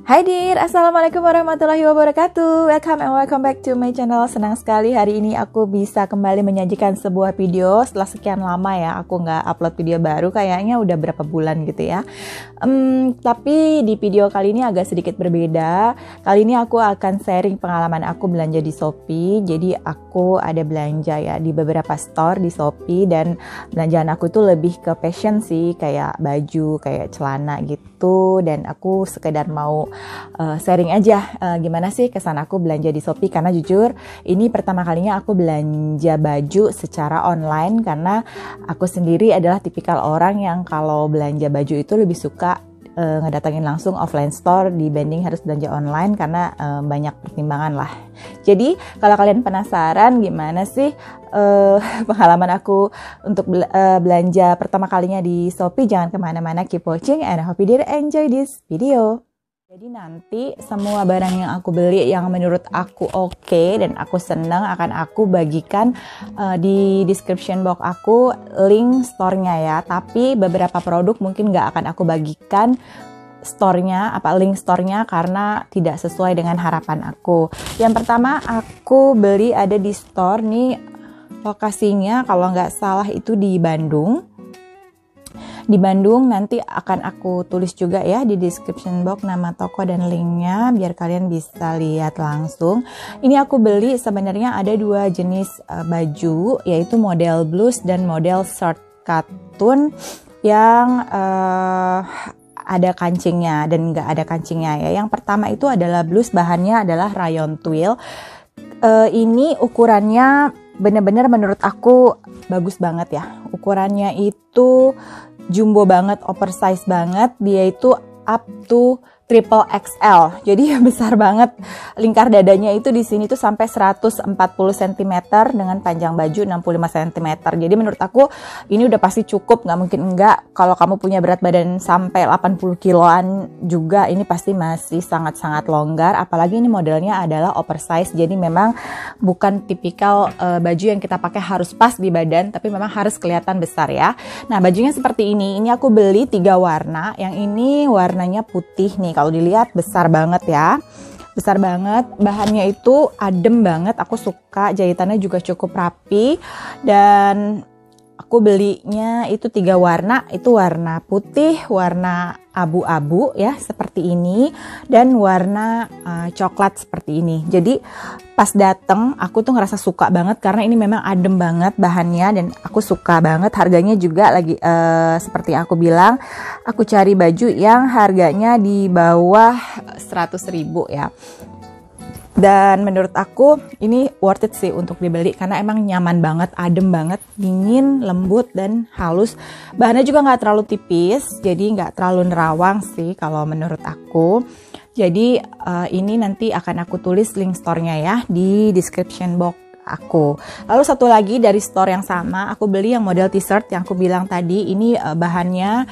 Hai dear, Assalamualaikum warahmatullahi wabarakatuh. Welcome and welcome back to my channel. Senang sekali hari ini aku bisa kembali menyajikan sebuah video. Setelah sekian lama ya aku nggak upload video baru, kayaknya udah berapa bulan gitu ya. Tapi di video kali ini agak sedikit berbeda. Kali ini aku akan sharing pengalaman aku belanja di Shopee. Jadi aku ada belanja ya di beberapa store di Shopee, dan belanjaan aku tuh lebih ke fashion sih, kayak baju, kayak celana gitu. Dan aku sekedar mau sharing aja gimana sih kesan aku belanja di Shopee, karena jujur ini pertama kalinya aku belanja baju secara online, karena aku sendiri adalah tipikal orang yang kalau belanja baju itu lebih suka ngedatengin langsung offline store dibanding harus belanja online, karena banyak pertimbangan lah. Jadi kalau kalian penasaran gimana sih pengalaman aku untuk belanja pertama kalinya di Shopee, jangan kemana-mana, keep watching and I hope you did enjoy this video. Jadi nanti semua barang yang aku beli yang menurut aku oke dan aku senang akan aku bagikan di description box aku link store-nya ya. Tapi beberapa produk mungkin nggak akan aku bagikan store-nya, link store-nya, karena tidak sesuai dengan harapan aku. Yang pertama aku beli ada di store nih, lokasinya kalau nggak salah itu di Bandung. Di Bandung, nanti akan aku tulis juga ya di description box nama toko dan linknya biar kalian bisa lihat langsung. Ini aku beli sebenarnya ada dua jenis baju, yaitu model blus dan model short katun yang ada kancingnya dan nggak ada kancingnya ya. Yang pertama itu adalah blus, bahannya adalah rayon twill. Ini ukurannya bener-bener menurut aku bagus banget ya. Ukurannya itu jumbo banget, oversize banget. Dia itu up to triple XL. Jadi besar banget. Lingkar dadanya itu di sini tuh sampai 140 cm dengan panjang baju 65 cm. Jadi menurut aku ini udah pasti cukup, nggak mungkin enggak. Kalau kamu punya berat badan sampai 80 kiloan juga, ini pasti masih sangat-sangat longgar. Apalagi ini modelnya adalah oversize. Jadi memang bukan tipikal baju yang kita pakai harus pas di badan, tapi memang harus kelihatan besar ya. Nah, bajunya seperti ini. Ini aku beli 3 warna. Yang ini warnanya putih nih. Kalau dilihat besar banget ya, besar banget. Bahannya itu adem banget, aku suka. Jahitannya juga cukup rapi. Dan aku belinya itu 3 warna. Itu warna putih, warna abu-abu ya seperti ini, dan warna coklat seperti ini. Jadi pas dateng aku tuh ngerasa suka banget, karena ini memang adem banget bahannya dan aku suka banget. Harganya juga lagi seperti aku bilang, aku cari baju yang harganya di bawah 100.000 ya. Dan menurut aku ini worth it sih untuk dibeli, karena emang nyaman banget, adem banget, dingin, lembut, dan halus. Bahannya juga nggak terlalu tipis, jadi nggak terlalu nerawang sih kalau menurut aku. Jadi ini nanti akan aku tulis link store-nya ya di description box aku. Lalu satu lagi dari store yang sama, aku beli yang model t-shirt yang aku bilang tadi. Ini bahannya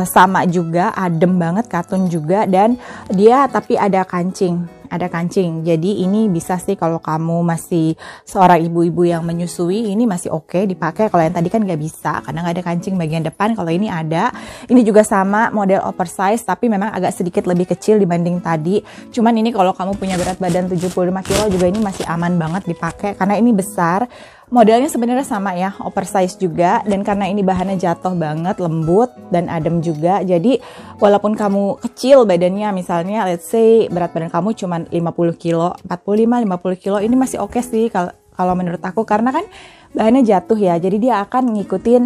sama juga, adem banget, katun juga, dan dia tapi ada kancing. Ada kancing, jadi ini bisa sih kalau kamu masih seorang ibu-ibu yang menyusui, ini masih oke dipakai. Kalau yang tadi kan nggak bisa karena nggak ada kancing bagian depan. Kalau ini ada. Ini juga sama model oversize, tapi memang agak sedikit lebih kecil dibanding tadi. Cuman ini kalau kamu punya berat badan 75 kilo juga ini masih aman banget dipakai, karena ini besar. Modelnya sebenarnya sama ya, oversize juga, dan karena ini bahannya jatuh banget, lembut dan adem juga. Jadi walaupun kamu kecil badannya, misalnya let's say berat badan kamu cuma 50 kilo, 45-50 kilo, ini masih oke sih kalau menurut aku, karena kan bahannya jatuh ya. Jadi dia akan ngikutin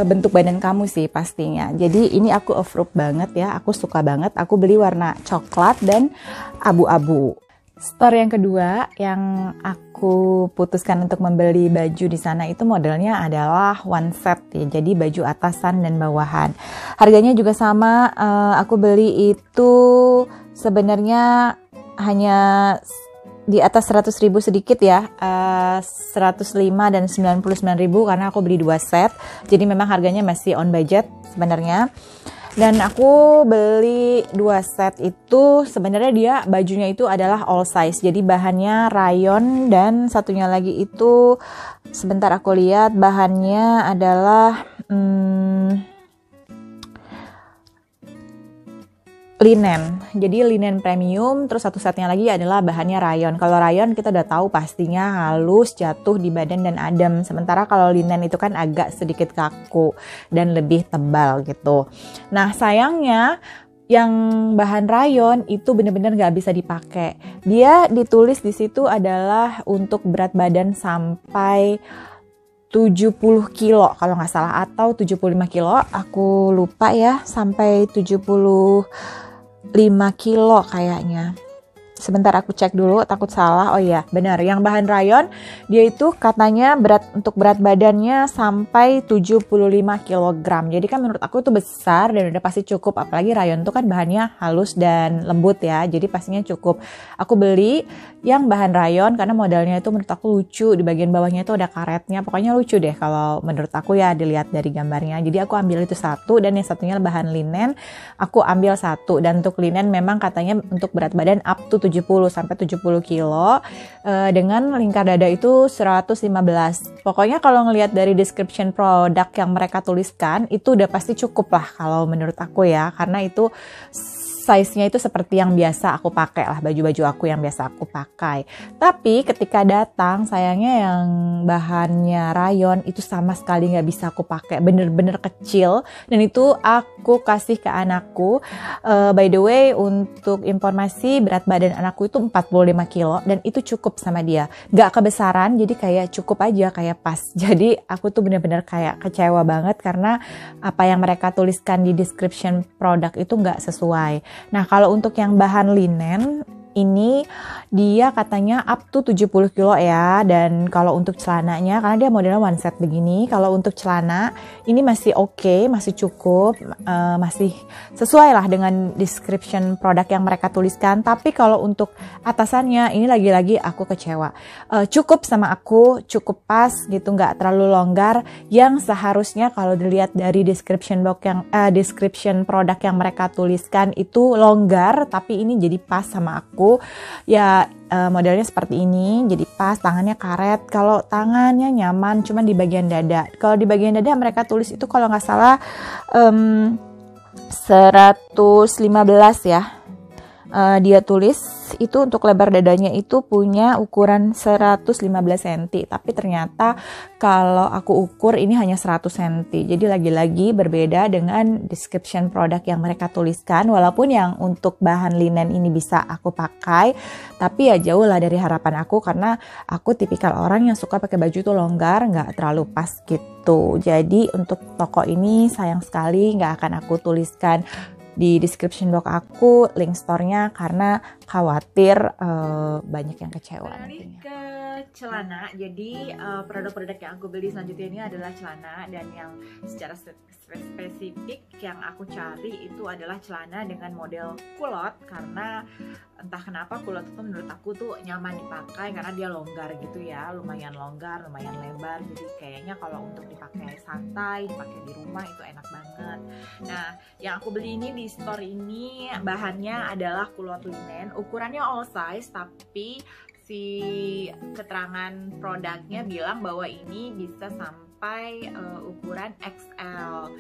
bentuk badan kamu sih pastinya. Jadi ini aku approve banget ya, aku suka banget. Aku beli warna coklat dan abu-abu. Store yang kedua yang aku putuskan untuk membeli baju di sana itu modelnya adalah one set ya. Jadi baju atasan dan bawahan. Harganya juga sama. Aku beli itu sebenarnya hanya di atas 100.000 sedikit ya, 105 dan 99.000, karena aku beli 2 set. Jadi memang harganya masih on budget sebenarnya. Dan aku beli 2 set itu, sebenarnya dia bajunya itu adalah all size. Jadi bahannya rayon, dan satunya lagi itu sebentar aku lihat, bahannya adalah linen. Jadi linen premium, terus satu setnya lagi adalah bahannya rayon. Kalau rayon kita udah tahu pastinya halus, jatuh di badan dan adem. Sementara kalau linen itu kan agak sedikit kaku dan lebih tebal gitu. Nah, sayangnya yang bahan rayon itu bener-bener gak bisa dipakai. Dia ditulis di situ adalah untuk berat badan sampai 70 kilo kalau nggak salah, atau 75 kilo, aku lupa ya, sampai 75 kilo kayaknya. Sebentar aku cek dulu, takut salah. Oh iya, benar. Yang bahan rayon, dia itu katanya untuk berat badannya sampai 75 kg. Jadi kan menurut aku itu besar dan udah pasti cukup. Apalagi rayon itu kan bahannya halus dan lembut ya. Jadi pastinya cukup. Aku beli yang bahan rayon karena modelnya itu menurut aku lucu. Di bagian bawahnya itu ada karetnya. Pokoknya lucu deh kalau menurut aku ya, dilihat dari gambarnya. Jadi aku ambil itu satu, dan yang satunya bahan linen. Aku ambil satu. Dan untuk linen memang katanya untuk berat badan up to 70 sampai 70 kilo, dengan lingkar dada itu 115. Pokoknya kalau ngelihat dari description produk yang mereka tuliskan itu udah pasti cukup lah kalau menurut aku ya, karena itu size-nya itu seperti yang biasa aku pakai lah, baju-baju aku yang biasa aku pakai. Tapi ketika datang, sayangnya yang bahannya rayon itu sama sekali nggak bisa aku pakai, bener-bener kecil, dan itu aku kasih ke anakku. By the way, untuk informasi, berat badan anakku itu 45 kilo dan itu cukup sama dia, nggak kebesaran, jadi kayak cukup aja, kayak pas. Jadi aku tuh bener-bener kayak kecewa banget karena apa yang mereka tuliskan di description produk itu nggak sesuai. Nah, kalau untuk yang bahan linen ini dia katanya up to 70 kilo ya, dan kalau untuk celananya, karena dia modelnya one set begini, kalau untuk celana ini masih oke, masih cukup, masih sesuai lah dengan description produk yang mereka tuliskan. Tapi kalau untuk atasannya ini lagi-lagi aku kecewa. Cukup sama aku, cukup pas gitu, nggak terlalu longgar, yang seharusnya kalau dilihat dari description produk yang mereka tuliskan itu longgar, tapi ini jadi pas sama aku. Ya modelnya seperti ini, jadi pas, tangannya karet. Kalau tangannya nyaman cuman di bagian dada. Kalau di bagian dada mereka tulis itu kalau nggak salah 115 ya. Dia tulis itu untuk lebar dadanya itu punya ukuran 115 cm, tapi ternyata kalau aku ukur ini hanya 100 cm. Jadi lagi-lagi berbeda dengan description produk yang mereka tuliskan. Walaupun yang untuk bahan linen ini bisa aku pakai, tapi ya jauh lah dari harapan aku, karena aku tipikal orang yang suka pakai baju itu longgar, nggak terlalu pas gitu. Jadi untuk toko ini sayang sekali nggak akan aku tuliskan di description box aku link store-nya, karena khawatir banyak yang kecewa nantinya. Ke celana, jadi produk-produk yang aku beli selanjutnya ini adalah celana, dan yang secara spesifik yang aku cari itu adalah celana dengan model kulot, karena entah kenapa kulot itu menurut aku tuh nyaman dipakai karena dia longgar gitu ya, lumayan longgar, lumayan lebar, jadi kayaknya kalau untuk dipakai santai, dipakai di rumah itu enak banget. Nah, yang aku beli ini di store ini bahannya adalah kulot linen, ukurannya all size, tapi si keterangan produknya bilang bahwa ini bisa sampai ukuran XL.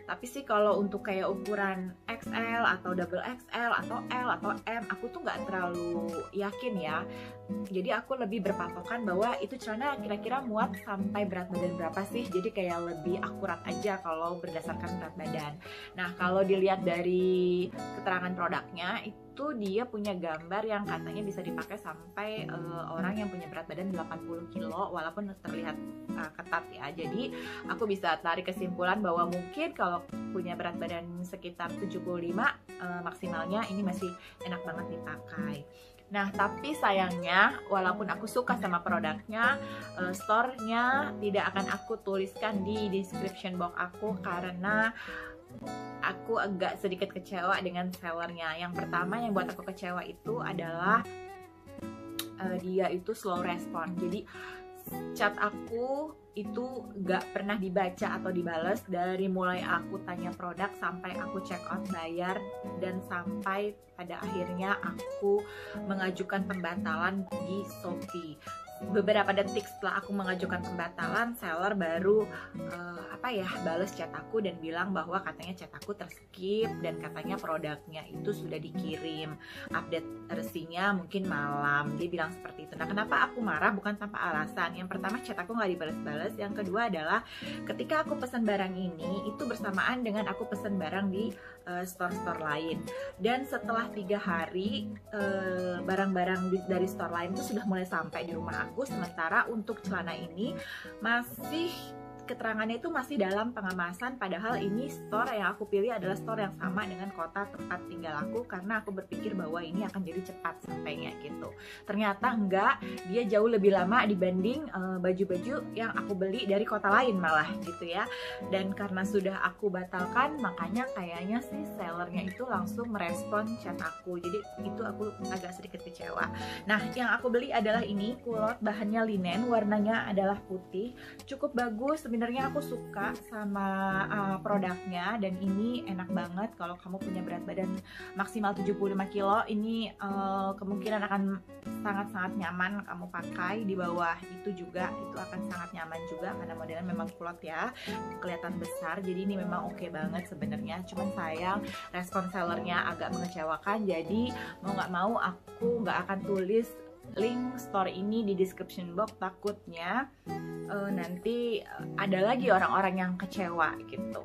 Tapi sih kalau untuk kayak ukuran XL atau double XL atau L atau M, aku tuh nggak terlalu yakin ya. Jadi aku lebih berpatokan bahwa itu celana kira-kira muat sampai berat badan berapa sih. Jadi kayak lebih akurat aja kalau berdasarkan berat badan. Nah, kalau dilihat dari keterangan produknya itu dia punya gambar yang katanya bisa dipakai sampai orang yang punya berat badan 80 kilo, walaupun terlihat ketat ya. Jadi aku bisa tarik kesimpulan bahwa mungkin kalau punya berat badan sekitar 75 maksimalnya ini masih enak banget dipakai. Nah, tapi sayangnya walaupun aku suka sama produknya, store-nya tidak akan aku tuliskan di description box aku karena aku agak sedikit kecewa dengan sellernya. Yang pertama yang buat aku kecewa itu adalah dia itu slow respon. Jadi chat aku itu gak pernah dibaca atau dibales dari mulai aku tanya produk sampai aku check out bayar, dan sampai pada akhirnya aku mengajukan pembatalan di Shopee. beberapa detik setelah aku mengajukan pembatalan, seller baru bales chat aku dan bilang bahwa katanya chat aku terskip dan katanya produknya itu sudah dikirim, update resinya mungkin malam. Dia bilang seperti itu. Nah, kenapa aku marah? Bukan tanpa alasan. Yang pertama, chat aku nggak dibales-bales. Yang kedua adalah ketika aku pesan barang ini itu bersamaan dengan aku pesan barang di store-store lain, dan setelah 3 hari barang-barang dari store lain itu sudah mulai sampai di rumah aku. Sementara untuk celana ini masih keterangannya itu masih dalam pengemasan, padahal ini store yang aku pilih adalah store yang sama dengan kota tempat tinggal aku, karena aku berpikir bahwa ini akan jadi cepat sampainya gitu. Ternyata enggak, dia jauh lebih lama dibanding baju-baju yang aku beli dari kota lain malah gitu ya. Dan karena sudah aku batalkan, makanya kayaknya sih sellernya itu langsung merespon chat aku, jadi itu aku agak sedikit kecewa. Nah, yang aku beli adalah ini kulot, bahannya linen, warnanya adalah putih, cukup bagus. Sebenarnya aku suka sama produknya, dan ini enak banget kalau kamu punya berat badan maksimal 75 kilo. Ini kemungkinan akan sangat-sangat nyaman kamu pakai. Di bawah itu juga itu akan sangat nyaman juga karena modelnya memang kulot ya, kelihatan besar. Jadi ini memang oke banget sebenarnya. Cuman sayang respon sellernya agak mengecewakan. Jadi mau nggak mau aku nggak akan tulis link store ini di description box, takutnya nanti ada lagi orang-orang yang kecewa gitu.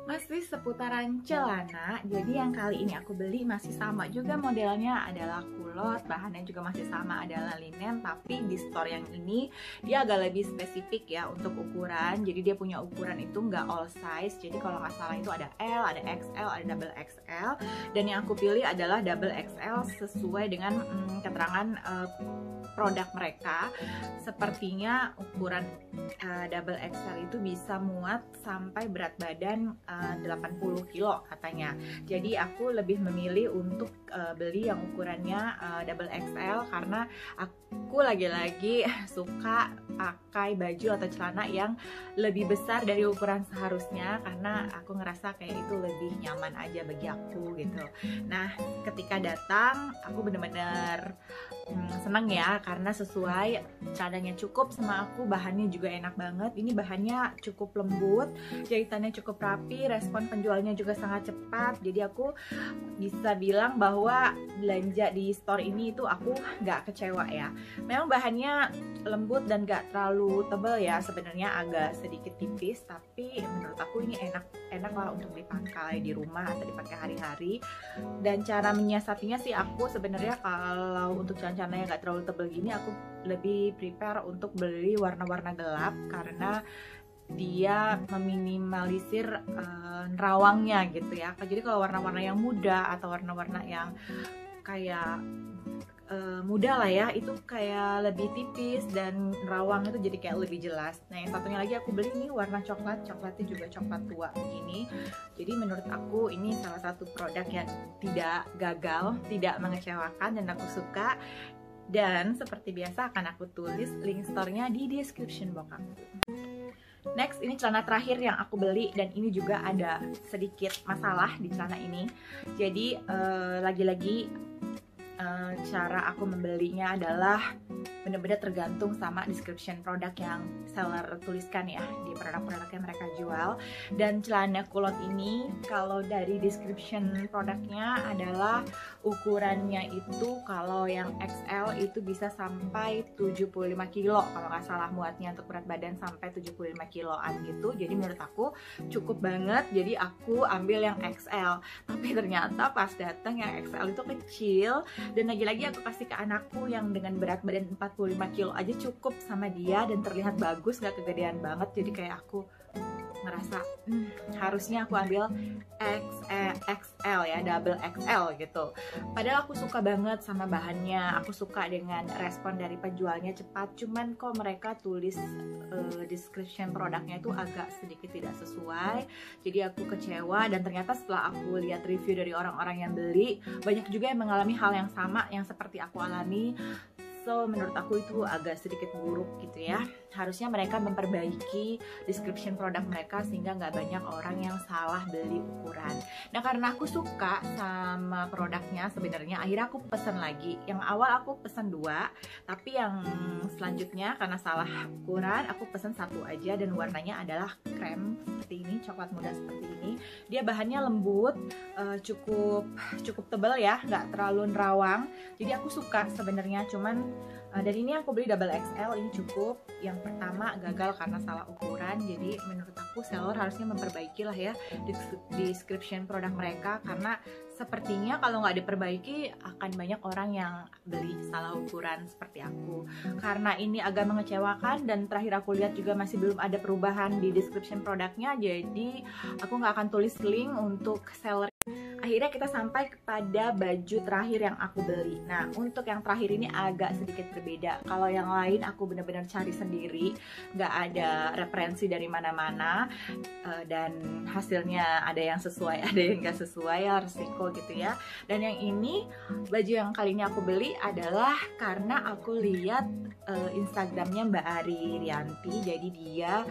Masih seputaran celana, jadi yang kali ini aku beli masih sama juga, modelnya adalah kulot, bahannya juga masih sama adalah linen, tapi di store yang ini dia agak lebih spesifik ya untuk ukuran. Jadi dia punya ukuran itu nggak all size, jadi kalau nggak salah itu ada L, ada XL, ada double XL, dan yang aku pilih adalah double XL sesuai dengan keterangan produk mereka. Sepertinya ukuran double XL itu bisa muat sampai berat badan 80 kilo katanya. Jadi aku lebih memilih untuk beli yang ukurannya double XL karena aku lagi-lagi suka pakai baju atau celana yang lebih besar dari ukuran seharusnya, karena aku ngerasa kayak itu lebih nyaman aja bagi aku gitu. Nah, ketika datang aku bener-bener seneng ya, karena sesuai, celananya cukup sama aku, bahannya juga enak banget. Ini bahannya cukup lembut, jahitannya cukup rapi, respon penjualnya juga sangat cepat. Jadi aku bisa bilang bahwa belanja di store ini itu aku nggak kecewa ya. Memang bahannya lembut dan nggak terlalu tebal ya, sebenarnya agak sedikit tipis, tapi menurut aku ini enak lah untuk dipakai di rumah atau dipakai hari-hari. Dan cara menyiasatinya sih, aku sebenarnya kalau untuk celana yang nggak terlalu tebal gini, aku lebih prepare untuk beli warna-warna gelap karena dia meminimalisir nerawangnya gitu ya. Jadi kalau warna-warna yang muda atau warna-warna yang kayak muda lah ya, itu kayak lebih tipis dan nerawang itu jadi kayak lebih jelas. Nah, yang satunya lagi aku beli ini warna coklatnya juga coklat tua begini. Jadi menurut aku ini salah satu produk yang tidak gagal, tidak mengecewakan, dan aku suka. Dan seperti biasa akan aku tulis link store-nya di description box aku. Next, ini celana terakhir yang aku beli, dan ini juga ada sedikit masalah di celana ini. Jadi lagi-lagi cara aku membelinya adalah benar-benar tergantung sama description produk yang seller tuliskan ya di produk-produk yang mereka jual. Dan celana kulot ini kalau dari description produknya adalah ukurannya itu kalau yang XL itu bisa sampai 75 kilo kalau nggak salah muatnya, untuk berat badan sampai 75 kiloan gitu. Jadi menurut aku cukup banget, jadi aku ambil yang XL. Tapi ternyata pas datang yang XL itu kecil, dan lagi-lagi aku kasih ke anakku yang dengan berat badan 45 kilo aja cukup sama dia dan terlihat bagus, gak kegedean banget. Jadi kayak aku ngerasa harusnya aku ambil XL ya, double XL gitu. Padahal aku suka banget sama bahannya, aku suka dengan respon dari penjualnya cepat. Cuman kok mereka tulis description produknya itu agak sedikit tidak sesuai. Jadi aku kecewa, dan ternyata setelah aku lihat review dari orang-orang yang beli, banyak juga yang mengalami hal yang sama yang seperti aku alami. So menurut aku itu agak sedikit buruk gitu ya. harusnya mereka memperbaiki description produk mereka sehingga nggak banyak orang yang salah beli ukuran. Nah, karena aku suka sama produknya sebenarnya, akhirnya aku pesan lagi. Yang awal aku pesan 2, tapi yang selanjutnya karena salah ukuran aku pesan 1 aja, dan warnanya adalah krem seperti ini, coklat muda seperti ini. Dia bahannya lembut, cukup tebal ya, nggak terlalu nerawang. Jadi aku suka sebenarnya, cuman dan ini aku beli double XL, ini cukup. Yang pertama gagal karena salah ukuran, jadi menurut aku seller harusnya memperbaiki lah ya description produk mereka, karena sepertinya kalau nggak diperbaiki akan banyak orang yang beli salah ukuran seperti aku. Karena ini agak mengecewakan dan terakhir aku lihat juga masih belum ada perubahan di description produknya, jadi aku nggak akan tulis link untuk seller. Akhirnya kita sampai kepada baju terakhir yang aku beli. Nah, untuk yang terakhir ini agak sedikit berbeda. Kalau yang lain aku benar-benar cari sendiri, nggak ada referensi dari mana-mana, dan hasilnya ada yang sesuai, ada yang nggak sesuai, resiko gitu ya. Dan yang ini, baju yang kali ini aku beli adalah karena aku lihat Instagramnya Mbak Ari Rianti. Jadi dia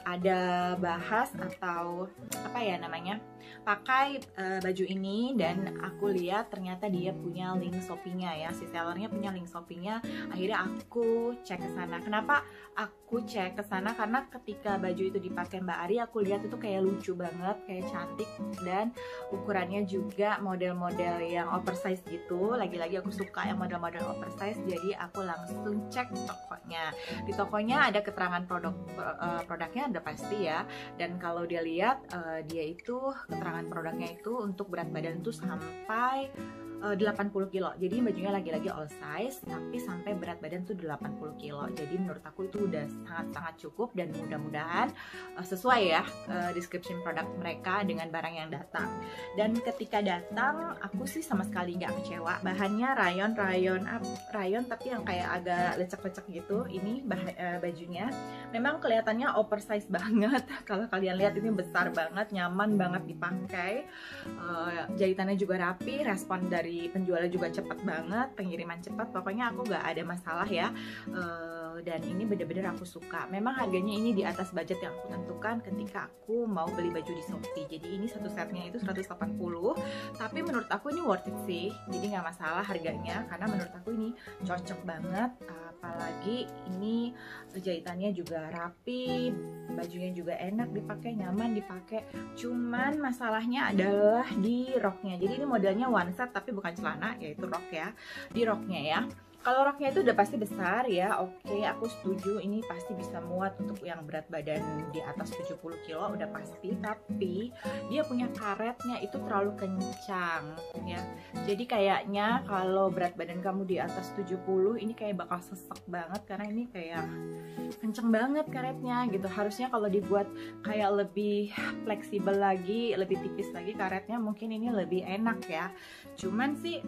ada bahas atau apa ya namanya, pakai baju ini, dan aku lihat ternyata dia punya link Shopee-nya ya, si sellernya punya link Shopee-nya. Akhirnya aku cek ke sana. Kenapa aku cek ke sana? Karena ketika baju itu dipakai Mbak Ari, aku lihat itu kayak lucu banget, kayak cantik, dan ukurannya juga model-model yang oversize gitu. Lagi-lagi aku suka yang model-model oversize, jadi aku langsung cek tokonya. Di tokonya ada keterangan produknya udah pasti ya, dan kalau dia lihat dia itu keterangan produknya itu untuk berat badan tuh sampai 80 kilo. Jadi bajunya lagi-lagi all size tapi sampai berat badan tuh 80 kilo. Jadi menurut aku itu udah sangat-sangat cukup, dan mudah-mudahan sesuai ya description produk mereka dengan barang yang datang. Dan ketika datang aku sih sama sekali nggak kecewa. Bahannya rayon tapi yang kayak agak lecek-lecek gitu. Ini bajunya memang kelihatannya oversize banget. Kalau kalian lihat ini besar banget, nyaman banget dipakai. Jahitannya juga rapi, respon dari penjualnya juga cepat banget, pengiriman cepat, pokoknya aku gak ada masalah ya. Dan ini bener-bener aku suka. Memang harganya ini di atas budget yang aku tentukan ketika aku mau beli baju di Shopee. Jadi ini satu setnya itu 180, tapi menurut aku ini worth it sih. Jadi nggak masalah harganya, karena menurut aku ini cocok banget. Apalagi ini jahitannya juga rapi, bajunya juga enak dipakai, nyaman dipakai. Cuman masalahnya adalah di roknya. Jadi ini modelnya one set tapi bukan celana, yaitu rok ya. Di roknya ya, kalau roknya itu udah pasti besar ya, oke, aku setuju, ini pasti bisa muat untuk yang berat badan di atas 70 kilo udah pasti. Tapi dia punya karetnya itu terlalu kencang ya. Jadi kayaknya kalau berat badan kamu di atas 70 ini kayak bakal sesek banget, karena ini kayak kenceng banget karetnya gitu. Harusnya kalau dibuat kayak lebih fleksibel lagi, lebih tipis lagi karetnya, mungkin ini lebih enak ya. Cuman sih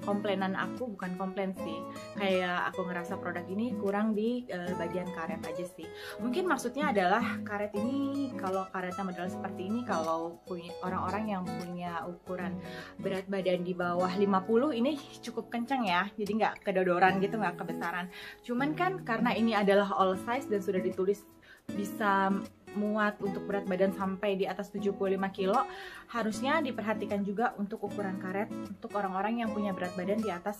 komplainan aku, bukan komplain sih, kayak aku ngerasa produk ini kurang di bagian karet aja sih. Mungkin maksudnya adalah karet ini, kalau karetnya model seperti ini, kalau punya orang-orang yang punya ukuran berat badan di bawah 50 ini cukup kenceng ya, jadi nggak kedodoran gitu, nggak kebesaran. Cuman kan karena ini adalah all size dan sudah ditulis bisa muat untuk berat badan sampai di atas 75 kilo, harusnya diperhatikan juga untuk ukuran karet untuk orang-orang yang punya berat badan di atas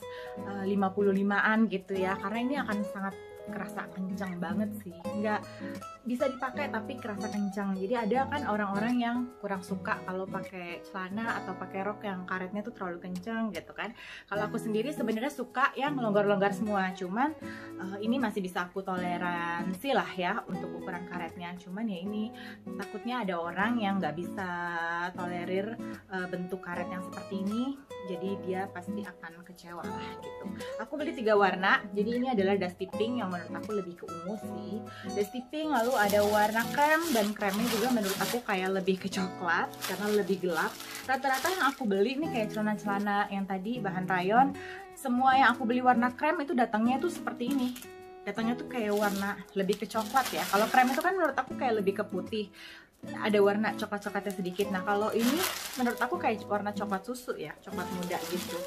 55-an gitu ya, karena ini akan sangat kerasa kencang banget sih. Nggak bisa dipakai tapi kerasa kencang. Jadi ada kan orang-orang yang kurang suka kalau pakai celana atau pakai rok yang karetnya tuh terlalu kencang gitu kan. Kalau aku sendiri sebenarnya suka yang longgar-longgar semua, cuman ini masih bisa aku toleransi lah ya untuk ukuran karetnya. Cuman ya ini takutnya ada orang yang nggak bisa tolerir bentuk karet yang seperti ini, jadi dia pasti akan kecewa lah gitu. Aku beli 3 warna, jadi ini adalah dusty pink yang menurut aku lebih ke ungu sih, dusty pink, lalu ada warna krem, dan kremnya juga menurut aku kayak lebih ke coklat karena lebih gelap. Rata-rata yang aku beli nih kayak celana-celana yang tadi bahan rayon, semua yang aku beli warna krem itu datangnya tuh seperti ini. datangnya tuh kayak warna lebih ke coklat ya. Kalau krem itu kan menurut aku kayak lebih ke putih, ada warna coklat-coklatnya sedikit. Nah kalau ini menurut aku kayak warna coklat susu ya, coklat muda gitu.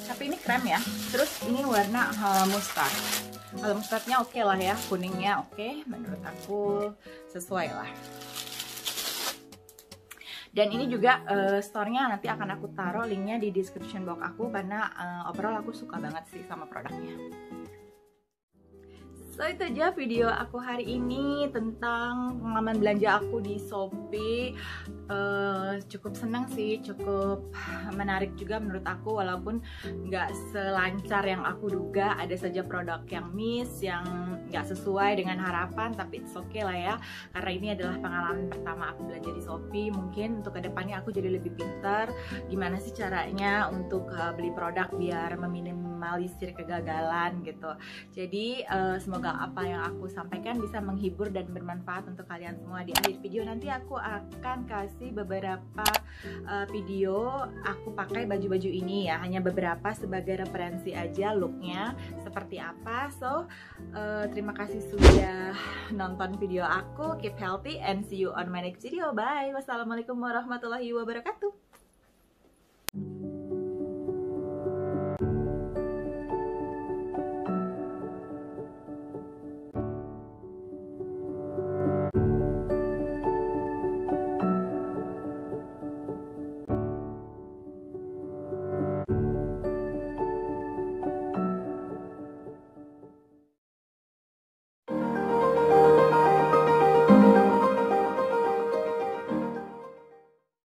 Tapi ini krem ya. Terus ini warna mustard. Kalau mustardnya oke lah ya, kuningnya oke, menurut aku sesuai lah. Dan ini juga store-nya nanti akan aku taruh linknya di description box aku, karena overall aku suka banget sih sama produknya. So itu aja video aku hari ini tentang pengalaman belanja aku di Shopee. Cukup senang sih, cukup menarik juga menurut aku, walaupun nggak selancar yang aku duga. Ada saja produk yang miss, yang nggak sesuai dengan harapan, tapi it's okay lah ya, karena ini adalah pengalaman pertama aku belanja di Shopee. Mungkin untuk kedepannya aku jadi lebih pintar gimana sih caranya untuk beli produk biar meminimalisir kegagalan gitu. Jadi semoga apa yang aku sampaikan bisa menghibur dan bermanfaat untuk kalian semua. Di akhir video nanti aku akan kasih beberapa video aku pakai baju-baju ini ya, hanya beberapa sebagai referensi aja looknya seperti apa. So terima kasih sudah nonton video aku. Keep healthy and see you on my next video. Bye. Wassalamualaikum warahmatullahi wabarakatuh.